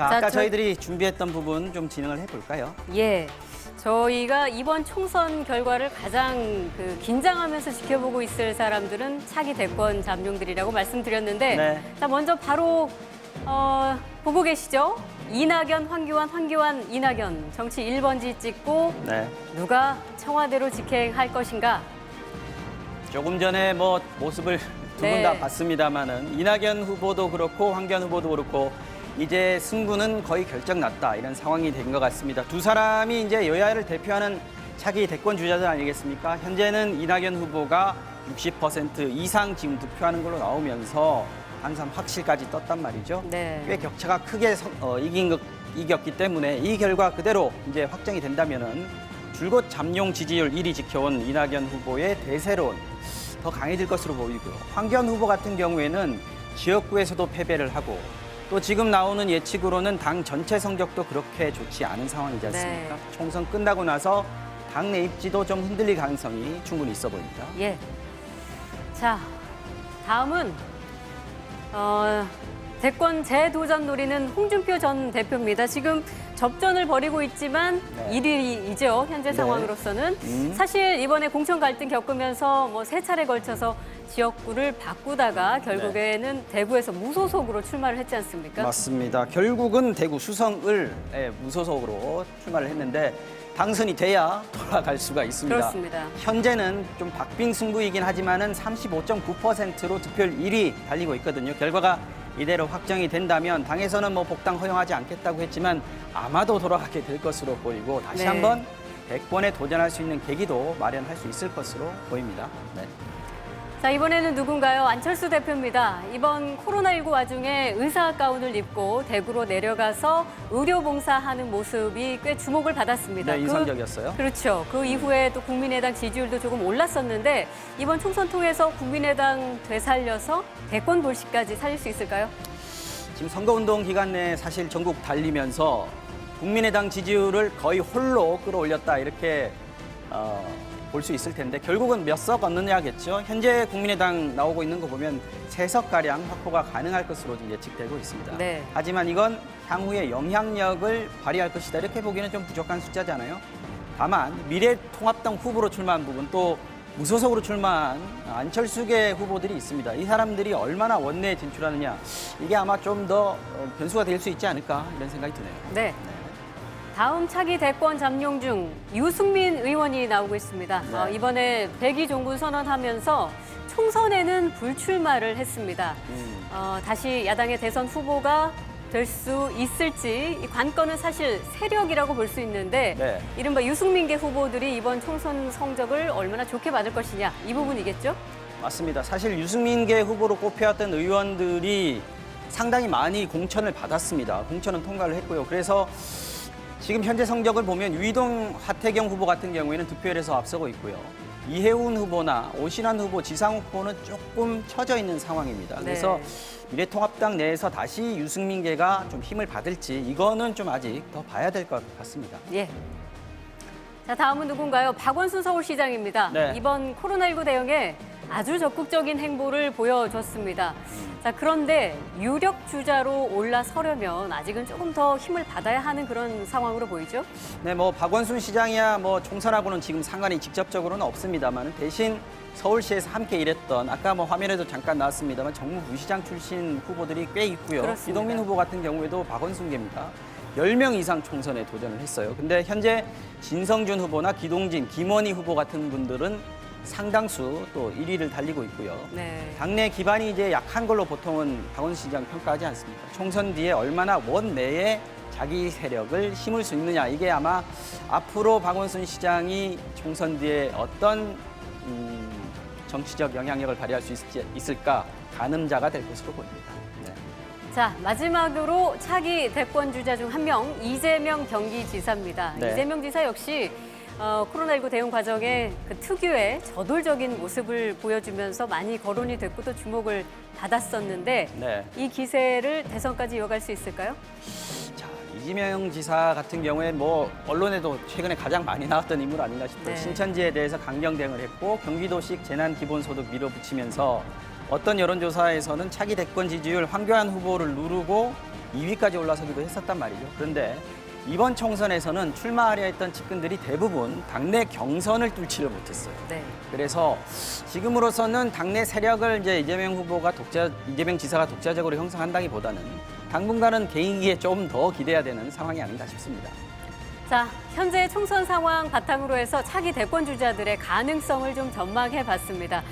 자, 아까 저희들이 준비했던 부분 좀 진행을 해볼까요? 예. 저희가 이번 총선 결과를 가장 긴장하면서 지켜보고 있을 사람들은 차기 대권 잠룡들이라고 말씀드렸는데, 네. 자, 먼저 바로 보고 계시죠? 이낙연, 황교안, 이낙연 정치 1번지 찍고 네. 누가 청와대로 직행할 것인가? 조금 전에 뭐 모습을 두 분 네. 다 봤습니다만은 이낙연 후보도 그렇고 황교안 후보도 그렇고 이제 승부는 거의 결정났다 이런 상황이 된 것 같습니다. 두 사람이 이제 여야를 대표하는 차기 대권 주자들 아니겠습니까? 현재는 이낙연 후보가 60% 이상 지금 득표하는 걸로 나오면서 항상 확실까지 떴단 말이죠. 네. 꽤 격차가 크게 이겼기 때문에 이 결과 그대로 이제 확정이 된다면은 줄곧 잠룡 지지율 1위 지켜온 이낙연 후보의 대세론 더 강해질 것으로 보이고요. 황교안 후보 같은 경우에는 지역구에서도 패배를 하고 또 지금 나오는 예측으로는 당 전체 성적도 그렇게 좋지 않은 상황이지 않습니까? 네. 총선 끝나고 나서 당내 입지도 좀 흔들릴 가능성이 충분히 있어 보입니다. 예. 자, 다음은 대권 재도전 노리는 홍준표 전 대표입니다. 지금 접전을 벌이고 있지만 네. 1위이죠. 현재 네. 상황으로서는. 사실 이번에 공천 갈등 겪으면서 뭐 세 차례 걸쳐서 지역구를 바꾸다가 결국에는 대구에서 무소속으로 출마를 했지 않습니까? 맞습니다. 결국은 대구 수성을 무소속으로 출마를 했는데 당선이 돼야 돌아갈 수가 있습니다. 그렇습니다. 현재는 좀 박빙 승부이긴 하지만은 35.9%로 득표율 1위 달리고 있거든요. 결과가 이대로 확정이 된다면 당에서는 뭐 복당 허용하지 않겠다고 했지만 아마도 돌아가게 될 것으로 보이고 다시 네. 한번 대권에 도전할 수 있는 계기도 마련할 수 있을 것으로 보입니다. 네. 자, 이번에는 누군가요? 안철수 대표입니다. 이번 코로나19 와중에 의사 가운을 입고 대구로 내려가서 의료봉사하는 모습이 꽤 주목을 받았습니다. 네, 인상적이었어요. 그렇죠. 그 이후에 또 국민의당 지지율도 조금 올랐었는데 이번 총선 통해서 국민의당 되살려서 대권 불씨까지 살릴 수 있을까요? 지금 선거운동 기간 내에 사실 전국 달리면서 국민의당 지지율을 거의 홀로 끌어올렸다 이렇게 볼 수 있을 텐데 결국은 몇 석 얻느냐겠죠. 현재 국민의당 나오고 있는 거 보면 3석가량 확보가 가능할 것으로 예측되고 있습니다. 네. 하지만 이건 향후에 영향력을 발휘할 것이다 이렇게 보기에는 좀 부족한 숫자잖아요. 다만 미래통합당 후보로 출마한 부분 또 무소속으로 출마한 안철수계 후보들이 있습니다. 이 사람들이 얼마나 원내에 진출하느냐 이게 아마 좀 더 변수가 될 수 있지 않을까 이런 생각이 드네요. 네. 다음 차기 대권 잠룡 중 유승민 의원이 나오고 있습니다. 네. 이번에 백의 종군 선언하면서 총선에는 불출마를 했습니다. 다시 야당의 대선 후보가 될 수 있을지 이 관건은 사실 세력이라고 볼 수 있는데 네. 이른바 유승민계 후보들이 이번 총선 성적을 얼마나 좋게 받을 것이냐 이 부분이겠죠? 맞습니다. 사실 유승민계 후보로 꼽혀왔던 의원들이 상당히 많이 공천을 받았습니다. 공천은 통과를 했고요. 그래서 지금 현재 성적을 보면 유이동 하태경 후보 같은 경우에는 득표율에서 앞서고 있고요. 이해운 후보나 오신환 후보, 지상욱 후보는 조금 처져 있는 상황입니다. 네. 그래서 미래통합당 내에서 다시 유승민계가 좀 힘을 받을지 이거는 좀 아직 더 봐야 될 것 같습니다. 예. 자, 다음은 누군가요? 박원순 서울시장입니다. 네. 이번 코로나19 대응에 아주 적극적인 행보를 보여줬습니다. 자, 그런데 유력 주자로 올라서려면 아직은 조금 더 힘을 받아야 하는 그런 상황으로 보이죠? 네, 뭐 박원순 시장이야 뭐 총선하고는 지금 상관이 직접적으로는 없습니다만 대신 서울시에서 함께 일했던 아까 뭐 화면에도 잠깐 나왔습니다만 정무부시장 출신 후보들이 꽤 있고요. 그렇습니다. 이동민 후보 같은 경우에도 박원순계입니다. 10명 이상 총선에 도전을 했어요. 근데 현재 진성준 후보나 기동진, 김원희 후보 같은 분들은 상당수 또 1위를 달리고 있고요. 네. 당내 기반이 이제 약한 걸로 보통은 박원순 시장 평가하지 않습니까? 총선 뒤에 얼마나 원내에 자기 세력을 심을 수 있느냐. 이게 아마 앞으로 박원순 시장이 총선 뒤에 어떤 정치적 영향력을 발휘할 수 있을까 가늠자가 될 것으로 보입니다. 네. 자, 마지막으로 차기 대권 주자 중 한 명, 이재명 경기지사입니다. 네. 이재명 지사 역시 코로나19 대응 과정에 그 특유의 저돌적인 모습을 보여주면서 많이 거론이 됐고 또 주목을 받았었는데 네. 이 기세를 대선까지 이어갈 수 있을까요? 자, 이재명 지사 같은 경우에 뭐 언론에도 최근에 가장 많이 나왔던 인물 아닌가 싶어요. 네. 신천지에 대해서 강경 대응을 했고 경기도식 재난 기본소득 밀어붙이면서 어떤 여론조사에서는 차기 대권 지지율 황교안 후보를 누르고 2위까지 올라서기도 했었단 말이죠. 그런데 이번 총선에서는 출마하려 했던 측근들이 대부분 당내 경선을 뚫지를 못했어요. 네. 그래서 지금으로서는 당내 세력을 이제 이재명 지사가 독자적으로 형성한다기보다는 당분간은 개인기에 좀 더 기대해야 되는 상황이 아닌가 싶습니다. 자, 현재 총선 상황 바탕으로 해서 차기 대권 주자들의 가능성을 좀 전망해 봤습니다.